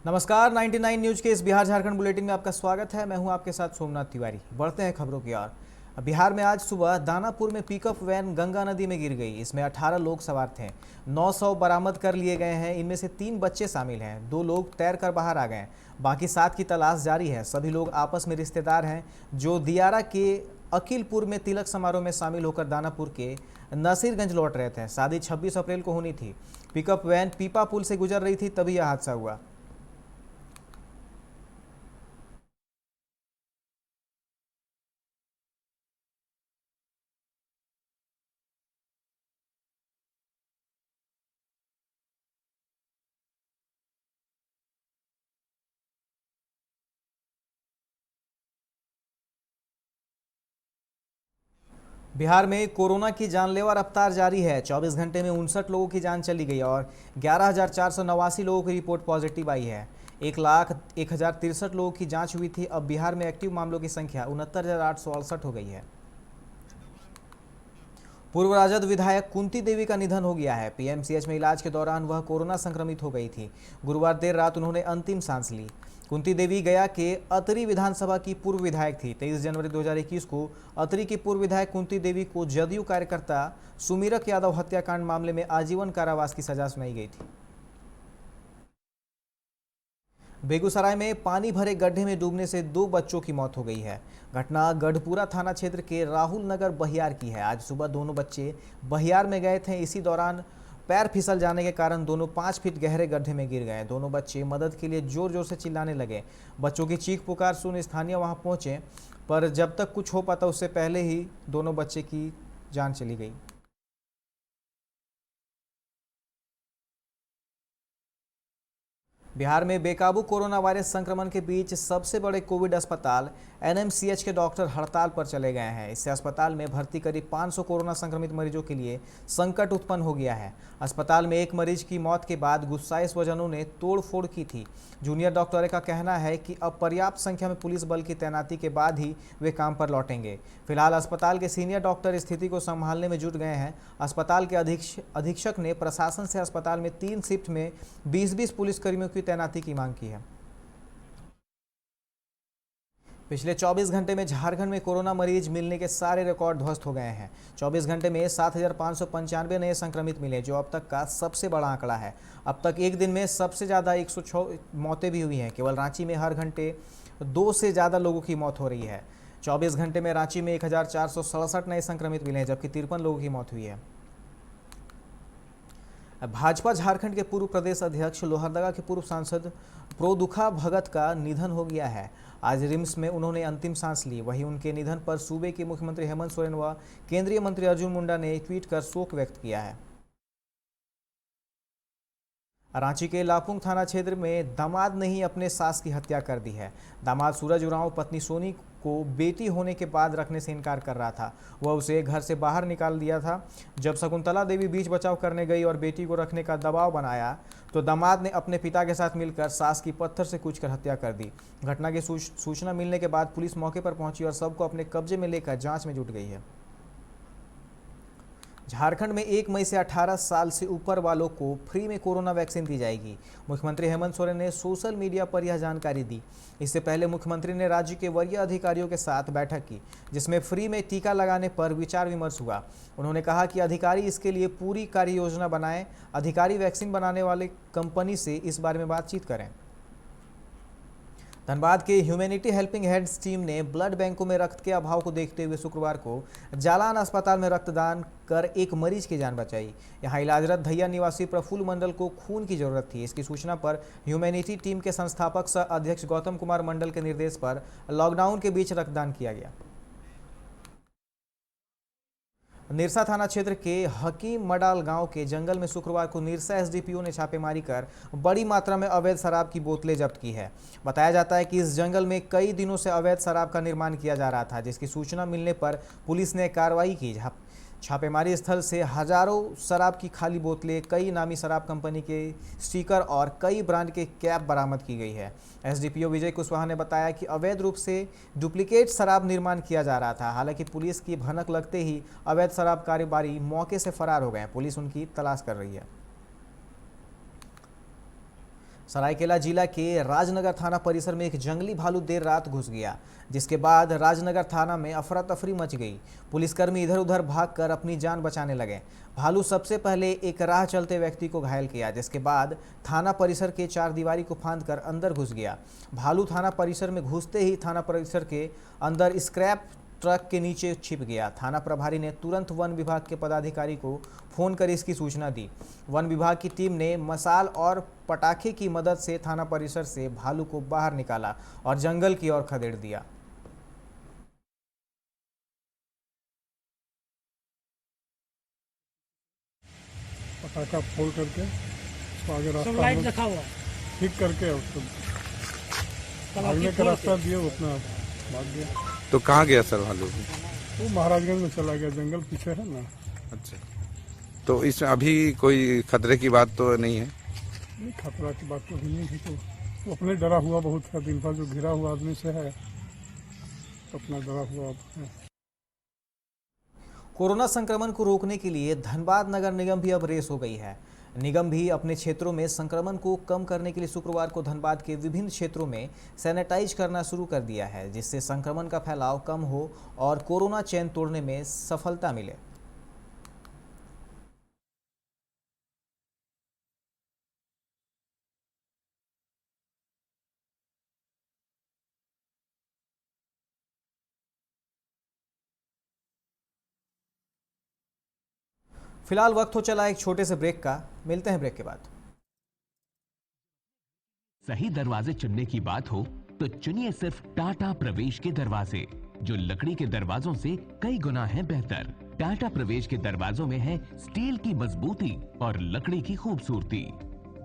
नमस्कार 99 न्यूज के इस बिहार झारखंड बुलेटिन में आपका स्वागत है। मैं हूं आपके साथ सोमनाथ तिवारी। बढ़ते हैं खबरों की ओर। बिहार में आज सुबह दानापुर में पिकअप वैन गंगा नदी में गिर गई। इसमें 18 लोग सवार थे। 900 बरामद कर लिए गए हैं। इनमें से 3 बच्चे शामिल हैं। 2 लोग तैरकर बाहर आ गए। बाकी 7 की तलाश जारी है। सभी लोग आपस में रिश्तेदार हैं जो दियारा के अकीलपुर में तिलक समारोह में शामिल होकर दानापुर के नसीरगंज लौट रहे थे। शादी 26 अप्रैल को होनी थी। पिकअप वैन पीपा पुल से गुजर रही थी तभी यह हादसा हुआ। बिहार में कोरोना की जानलेवा रफ्तार जारी है। 24 घंटे में 59 लोगों की जान चली गई और 11,489 लोगों की रिपोर्ट पॉजिटिव आई है। 1,01,063 लोगों की जांच हुई थी। अब बिहार में एक्टिव मामलों की संख्या 69,868 हो गई है। पूर्व राजद विधायक कुंती देवी का निधन हो गया है। पीएमसीएच में इलाज के दौरान वह कोरोना संक्रमित हो गई थी। गुरुवार देर रात उन्होंने अंतिम सांस ली। कुंती देवी गया के अतरी विधानसभा की पूर्व विधायक थी। 23 जनवरी 2021 को अतरी की पूर्व विधायक कुंती देवी को जदयू कार्यकर्ता सुमीरक यादव हत्याकांड मामले में आजीवन कारावास की सजा सुनाई गई थी। बेगूसराय में पानी भरे गड्ढे में डूबने से 2 बच्चों की मौत हो गई है। घटना गढ़पुरा थाना क्षेत्र के राहुल नगर बहियार की है। आज सुबह दोनों बच्चे बहियार में गए थे। इसी दौरान पैर फिसल जाने के कारण दोनों 5 फीट गहरे गड्ढे में गिर गए। दोनों बच्चे मदद के लिए जोर जोर से चिल्लाने लगे। बच्चों की चीख पुकार सुन स्थानीय वहां पहुंचे, पर जब तक कुछ हो पाता उससे पहले ही दोनों बच्चे की जान चली गई। बिहार में बेकाबू कोरोना वायरस संक्रमण के बीच सबसे बड़े कोविड अस्पताल एनएमसीएच के डॉक्टर हड़ताल पर चले गए हैं। इससे अस्पताल में भर्ती करीब 500 कोरोना संक्रमित मरीजों के लिए संकट उत्पन्न हो गया है। अस्पताल में एक मरीज की मौत के बाद गुस्साए स्वजनों ने तोड़फोड़ की थी। जूनियर डॉक्टरों का कहना है कि अब पर्याप्त संख्या में पुलिस बल की तैनाती के बाद ही वे काम पर लौटेंगे। फिलहाल अस्पताल के सीनियर डॉक्टर स्थिति को संभालने में जुट गए हैं। अस्पताल के अधीक्षक ने प्रशासन से अस्पताल में 3 शिफ्ट में 20-20 पुलिसकर्मियों की तैनाती की मांग की है। पिछले 24 घंटे में झारखंड में कोरोना मरीज मिलने के सारे रिकॉर्ड ध्वस्त हो गए हैं। 24 घंटे में 7,595 नए संक्रमित मिले, जो अब तक का सबसे बड़ा आंकड़ा है। अब तक एक दिन में सबसे ज़्यादा 106 मौतें भी हुई हैं। केवल रांची में हर घंटे 2 से ज़्यादा लोगों की मौत हो रही है। 24 घंटे में रांची में 1,467 नए संक्रमित मिले हैं, जबकि 53 लोगों की मौत हुई है। भाजपा झारखंड के पूर्व प्रदेश अध्यक्ष लोहरदगा के पूर्व सांसद प्रोदुखा भगत का निधन हो गया है। आज रिम्स में उन्होंने अंतिम सांस ली। वहीं उनके निधन पर सूबे के मुख्यमंत्री हेमंत सोरेन व केंद्रीय मंत्री अर्जुन मुंडा ने ट्वीट कर शोक व्यक्त किया है। रांची के लापुंग थाना क्षेत्र में दामाद ने ही अपने सास की हत्या कर दी है। दामाद सूरज उरांव पत्नी सोनी को बेटी होने के बाद रखने से इनकार कर रहा था। वह उसे घर से बाहर निकाल दिया था। जब शकुंतला देवी बीच बचाव करने गई और बेटी को रखने का दबाव बनाया तो दामाद ने अपने पिता के साथ मिलकर सास की पत्थर से कूचकर हत्या कर दी। घटना की सूचना मिलने के बाद पुलिस मौके पर पहुंची और सबको अपने कब्जे में लेकर जांच में जुट गई है। झारखंड में 1 मई से 18 साल से ऊपर वालों को फ्री में कोरोना वैक्सीन दी जाएगी। मुख्यमंत्री हेमंत सोरेन ने सोशल मीडिया पर यह जानकारी दी। इससे पहले मुख्यमंत्री ने राज्य के वरीय अधिकारियों के साथ बैठक की, जिसमें फ्री में टीका लगाने पर विचार विमर्श हुआ। उन्होंने कहा कि अधिकारी इसके लिए पूरी कार्य योजना बनाएं। अधिकारी वैक्सीन बनाने वाले कंपनी से इस बारे में बातचीत करें। धनबाद के ह्यूमैनिटी हेल्पिंग हैंड्स टीम ने ब्लड बैंकों में रक्त के अभाव को देखते हुए शुक्रवार को जालान अस्पताल में रक्तदान कर एक मरीज की जान बचाई। यहां इलाजरत धैया निवासी प्रफुल्ल मंडल को खून की जरूरत थी। इसकी सूचना पर ह्यूमैनिटी टीम के संस्थापक सह अध्यक्ष गौतम कुमार मंडल के निर्देश पर लॉकडाउन के बीच रक्तदान किया गया। निरसा थाना क्षेत्र के हकीम मडाल गांव के जंगल में शुक्रवार को निरसा एसडीपीओ ने छापेमारी कर बड़ी मात्रा में अवैध शराब की बोतलें जब्त की है। बताया जाता है कि इस जंगल में कई दिनों से अवैध शराब का निर्माण किया जा रहा था, जिसकी सूचना मिलने पर पुलिस ने कार्रवाई की। छापेमारी स्थल से हजारों शराब की खाली बोतलें, कई नामी शराब कंपनी के स्टिकर और कई ब्रांड के कैप बरामद की गई है। एसडीपीओ विजय कुशवाहा ने बताया कि अवैध रूप से डुप्लीकेट शराब निर्माण किया जा रहा था। हालांकि पुलिस की भनक लगते ही अवैध शराब कारोबारी मौके से फरार हो गए। पुलिस उनकी तलाश कर रही है। सरायकेला जिला के राजनगर थाना परिसर में एक जंगली भालू देर रात घुस गया, जिसके बाद राजनगर थाना में अफरा तफरी मच गई। पुलिसकर्मी इधर उधर भागकर अपनी जान बचाने लगे। भालू सबसे पहले एक राह चलते व्यक्ति को घायल किया, जिसके बाद थाना परिसर के चारदीवारी को फांदकर अंदर घुस गया। भालू थाना परिसर में घुसते ही थाना परिसर के अंदर स्क्रैप ट्रक के नीचे छिप गया। थाना प्रभारी ने तुरंत वन विभाग के पदाधिकारी को फोन कर इसकी सूचना दी। वन विभाग की टीम ने मसाल और पटाखे की मदद से थाना परिसर से भालू को बाहर निकाला और जंगल की ओर खदेड़ दिया। पटाखा फोड़ करके उसको आगे रास्ता लाइट रखा हुआ ठीक करके उसको भागने का रास्ता दिया, वो अपना भाग गया। तो कहाँ गया सर भालू? वो महाराजगंज में चला गया, जंगल पीछे है ना। अच्छा, तो इसमें अभी कोई खतरे की बात तो नहीं है? नहीं, खतरा की बात तो अभी नहीं है। तो वो अपने डरा हुआ बहुत है, दिन भर जो घिरा हुआ आदमी से है, तो अपना डरा हुआ है। कोरोना संक्रमण को रोकने के लिए धनबाद नगर निगम भी अब रेस हो गई है। निगम भी अपने क्षेत्रों में संक्रमण को कम करने के लिए शुक्रवार को धनबाद के विभिन्न क्षेत्रों में सैनिटाइज करना शुरू कर दिया है, जिससे संक्रमण का फैलाव कम हो और कोरोना चेन तोड़ने में सफलता मिले। फिलहाल वक्त हो चला एक छोटे से ब्रेक का, मिलते हैं ब्रेक के बाद। सही दरवाजे चुनने की बात हो तो चुनिए सिर्फ टाटा प्रवेश के दरवाजे, जो लकड़ी के दरवाजों से कई गुना है बेहतर। टाटा प्रवेश के दरवाजों में है स्टील की मजबूती और लकड़ी की खूबसूरती।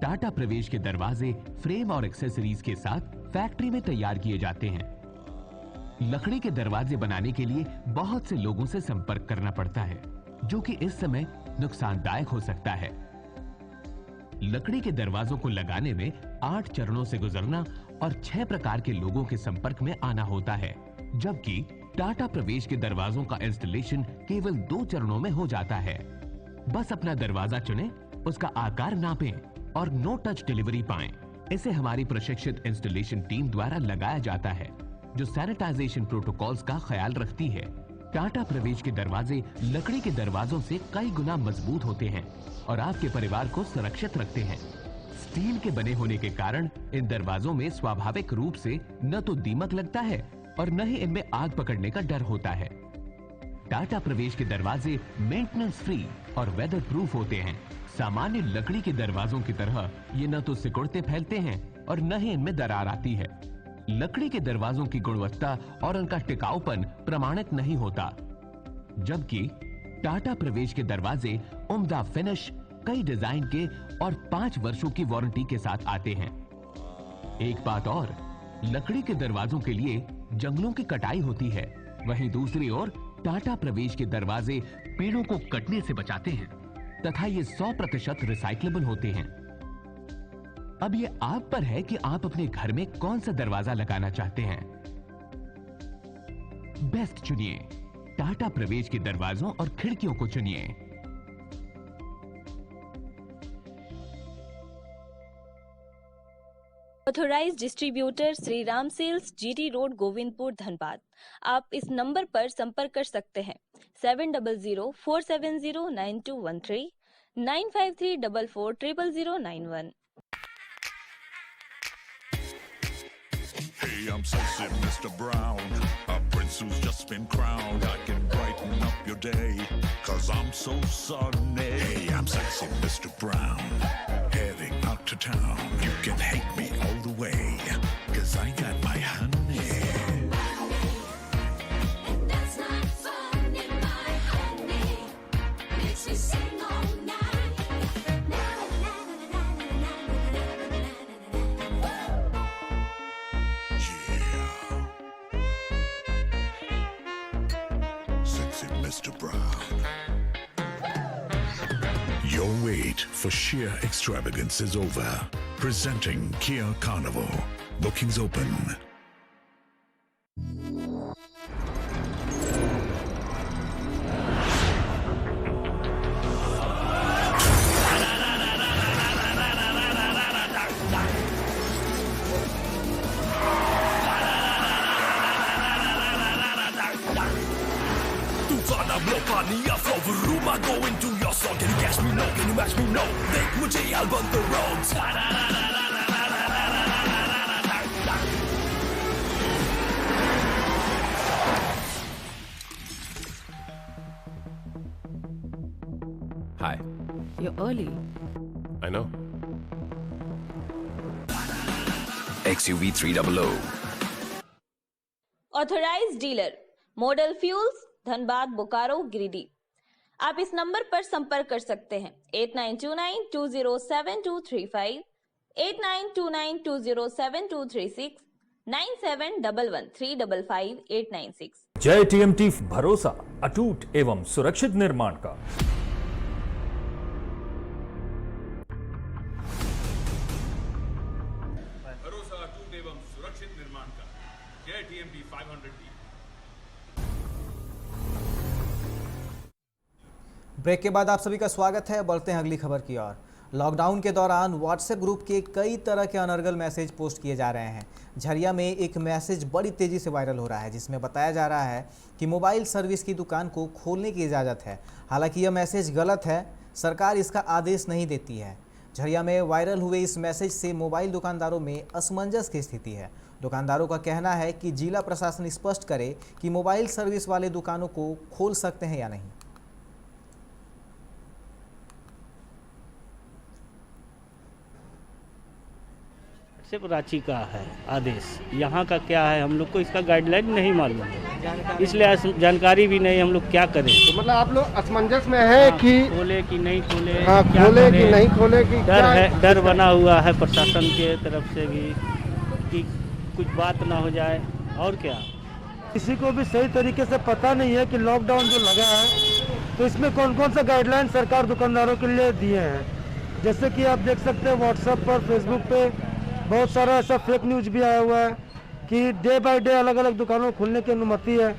टाटा प्रवेश के दरवाजे फ्रेम और एक्सेसरीज के साथ फैक्ट्री में तैयार किए जाते हैं। लकड़ी के दरवाजे बनाने के लिए बहुत से लोगों से संपर्क करना पड़ता है, जो कि इस समय नुकसानदायक हो सकता है। लकड़ी के दरवाजों को लगाने में 8 चरणों से गुजरना और 6 प्रकार के लोगों के संपर्क में आना होता है, जबकि टाटा प्रवेश के दरवाजों का इंस्टॉलेशन केवल 2 चरणों में हो जाता है। बस अपना दरवाजा चुनें, उसका आकार नापें और नो टच डिलीवरी पाएं। इसे हमारी प्रशिक्षित इंस्टॉलेशन टीम द्वारा लगाया जाता है, जो सैनिटाइजेशन प्रोटोकॉल्स का ख्याल रखती है। टाटा प्रवेश के दरवाजे लकड़ी के दरवाजों से कई गुना मजबूत होते हैं और आपके परिवार को सुरक्षित रखते हैं। स्टील के बने होने के कारण इन दरवाजों में स्वाभाविक रूप से न तो दीमक लगता है और न ही इनमें आग पकड़ने का डर होता है। टाटा प्रवेश के दरवाजे मेंटेनेंस फ्री और वेदर प्रूफ होते हैं। सामान्य लकड़ी के दरवाजों की तरह ये न तो सिकुड़ते फैलते हैं और न ही इनमें दरार आती है। लकड़ी के दरवाजों की गुणवत्ता और उनका टिकाऊपन प्रमाणित नहीं होता, जबकि टाटा प्रवेश के दरवाजे उम्दा फिनिश, कई डिजाइन के और 5 वर्षों की वारंटी के साथ आते हैं। एक बात और, लकड़ी के दरवाजों के लिए जंगलों की कटाई होती है, वहीं दूसरी ओर टाटा प्रवेश के दरवाजे पेड़ों को कटने से बचाते हैं तथा ये 100% रिसाइक्लेबल होते हैं। अब ये आप पर है कि आप अपने घर में कौन सा दरवाजा लगाना चाहते हैं। बेस्ट चुनिए, टाटा प्रवेश के दरवाजों और खिड़कियों को चुनिए। Authorised distributor Shri Ram sales, GT road, Govindpur, Dhanbad. आप इस नंबर पर संपर्क कर सकते हैं 7004709213 9534400091। Hey, I'm sexy Mr. Brown, a prince who's just been crowned. I can brighten up your day, 'cause I'm so sunny. Hey, I'm sexy Mr. Brown, heading out to town. You can hate me all the way, 'cause I got my honey. And that's not funny, my honey makes me sing all night. Sexy Mr. Brown. Your wait for sheer extravagance is over. Presenting Kia Carnival. Bookings open. match me, no. देख मुझे I'll burn the roads. Hi. You're early. I know. XUV 300. Authorised dealer model fuels Dhanbad Bokaro Giridih. आप इस number पर संपर्क कर सकते हैं 8929207235, 8929207236, 9711355896। जय टीएमटी, भरोसा अटूट एवं सुरक्षित निर्माण का। भरोसा अटूट एवं सुरक्षित निर्माण का। जय टीएमटी 500D। ब्रेक के बाद आप सभी का स्वागत है। बढ़ते हैं अगली खबर की ओर। लॉकडाउन के दौरान व्हाट्सएप ग्रुप के कई तरह के अनर्गल मैसेज पोस्ट किए जा रहे हैं। झरिया में एक मैसेज बड़ी तेजी से वायरल हो रहा है, जिसमें बताया जा रहा है कि मोबाइल सर्विस की दुकान को खोलने की इजाज़त है। हालांकि यह मैसेज गलत है, सरकार इसका आदेश नहीं देती है। झरिया में वायरल हुए इस मैसेज से मोबाइल दुकानदारों में असमंजस की स्थिति है। दुकानदारों का कहना है कि जिला प्रशासन स्पष्ट करे कि मोबाइल सर्विस वाले दुकानों को खोल सकते हैं या नहीं। सिर्फ रांची का है आदेश, यहाँ का क्या है हम लोग को इसका गाइडलाइन नहीं मालूम है, इसलिए जानकारी भी नहीं हम लोग क्या करें। तो मतलब आप लोग असमंजस में है कि खोले कि नहीं खोले, खोले कि नहीं खोले कि डर है, डर बना हुआ है प्रशासन के तरफ से भी कि कुछ बात ना हो जाए। और क्या, किसी को भी सही तरीके से पता नहीं है कि लॉकडाउन जो लगा है तो इसमें कौन कौन सा गाइडलाइन सरकार दुकानदारों के लिए दिए हैं। जैसे कि आप देख सकते हैं व्हाट्सएप पर, फेसबुक पे बहुत सारा ऐसा फेक न्यूज भी आया हुआ है कि डे बाय डे अलग अलग दुकानों खोलने की अनुमति है,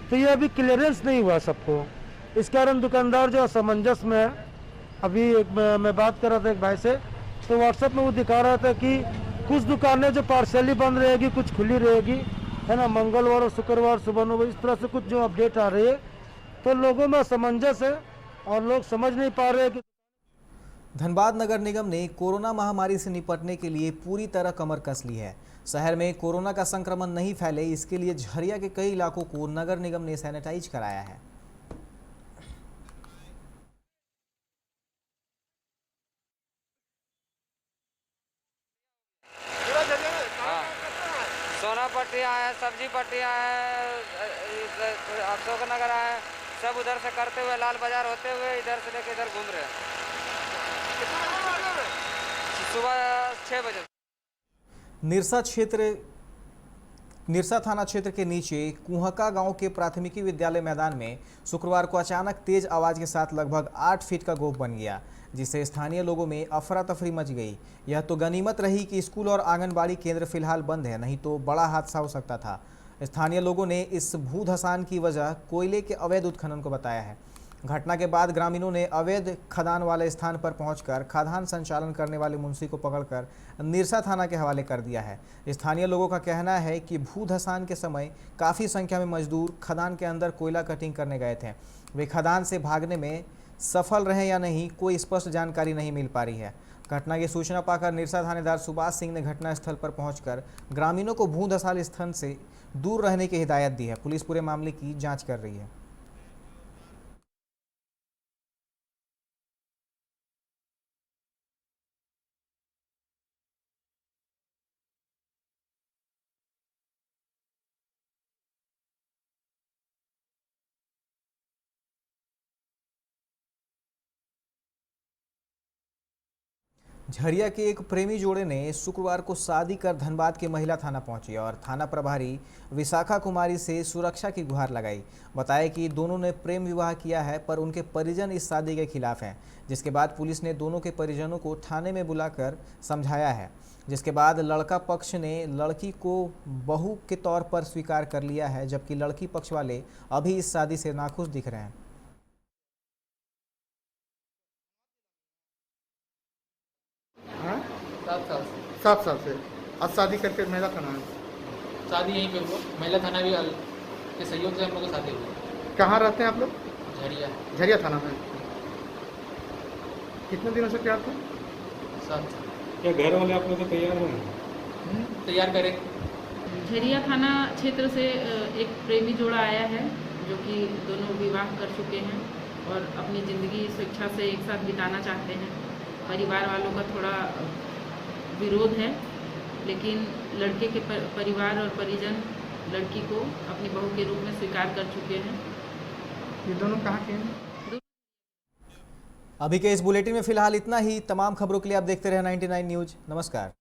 तो ये अभी क्लियरेंस नहीं हुआ सबको। इस कारण दुकानदार जो असमंजस में है। अभी मैं बात कर रहा था एक भाई से, तो व्हाट्सएप में वो दिखा रहा था कि कुछ दुकानें जो पार्शियली बंद रहेगी, कुछ खुली रहेगी, है ना, मंगलवार और शुक्रवार सुबह 9 बजे, इस तरह से कुछ जो अपडेट आ रही है, तो लोगों में असमंजस है और लोग समझ नहीं पा रहे कि धनबाद नगर निगम ने कोरोना महामारी से निपटने के लिए पूरी तरह कमर कस ली है। शहर में कोरोना का संक्रमण नहीं फैले, इसके लिए झरिया के कई इलाकों को नगर निगम ने सैनिटाइज कराया है। सोना पट्टियाँ हैं, सब्जी पट्टियाँ हैं, अशोक नगर है, सब उधर से करते हुए लाल बाजार होते हुए इधर से लेके इधर घूम रहे हैं। सुबह 6 बजे। निरसा थाना क्षेत्र के नीचे कुहका गांव के प्राथमिकी विद्यालय मैदान में शुक्रवार को अचानक तेज आवाज के साथ लगभग 8 फीट का गोफ बन गया, जिससे स्थानीय लोगों में अफरा तफरी मच गई। यह तो गनीमत रही कि स्कूल और आंगनबाड़ी केंद्र फिलहाल बंद है, नहीं तो बड़ा हादसा हो सकता था। स्थानीय लोगों ने इस भू धसान की वजह कोयले के अवैध उत्खनन को बताया है। घटना के बाद ग्रामीणों ने अवैध खदान वाले स्थान पर पहुंचकर खदान संचालन करने वाले मुंशी को पकड़कर निरसा थाना के हवाले कर दिया है। स्थानीय लोगों का कहना है कि भू धसान के समय काफ़ी संख्या में मजदूर खदान के अंदर कोयला कटिंग करने गए थे। वे खदान से भागने में सफल रहे या नहीं, कोई स्पष्ट जानकारी नहीं मिल पा रही है। घटना की सूचना पाकर निरसा थानेदार सुभाष सिंह ने घटनास्थल पर पहुंचकर ग्रामीणों को भू धसाल स्थान से दूर रहने की हिदायत दी है। पुलिस पूरे मामले की जाँच कर रही है। झरिया के एक प्रेमी जोड़े ने शुक्रवार को शादी कर धनबाद के महिला थाना पहुंचे और थाना प्रभारी विशाखा कुमारी से सुरक्षा की गुहार लगाई। बताया कि दोनों ने प्रेम विवाह किया है, पर उनके परिजन इस शादी के खिलाफ हैं, जिसके बाद पुलिस ने दोनों के परिजनों को थाने में बुलाकर समझाया है, जिसके बाद लड़का पक्ष ने लड़की को बहू के तौर पर स्वीकार कर लिया है, जबकि लड़की पक्ष वाले अभी इस शादी से नाखुश दिख रहे हैं। हाँ? 7 साल से आज शादी करके महिला थाना है। शादी यहीं पे हुआ, महिला थाना भी के सहयोग से हम लोग शादी हुई। कहाँ रहते हैं आप लोग? झरिया। झरिया थाना में। कितने दिनों से प्यार था? 7 क्या घर वाले आप लोग तैयार हो? तैयार करें। झरिया थाना क्षेत्र से एक प्रेमी जोड़ा आया है जो कि दोनों विवाह कर चुके हैं और अपनी ज़िंदगी स्वेच्छा से एक साथ बिताना चाहते हैं। परिवार वालों का थोड़ा विरोध है, लेकिन लड़के के परिवार और परिजन लड़की को अपनी बहू के रूप में स्वीकार कर चुके हैं। ये दोनों कहाँ के हैं? अभी के इस बुलेटिन में फिलहाल इतना ही। तमाम खबरों के लिए आप देखते रहे 99 न्यूज। नमस्कार।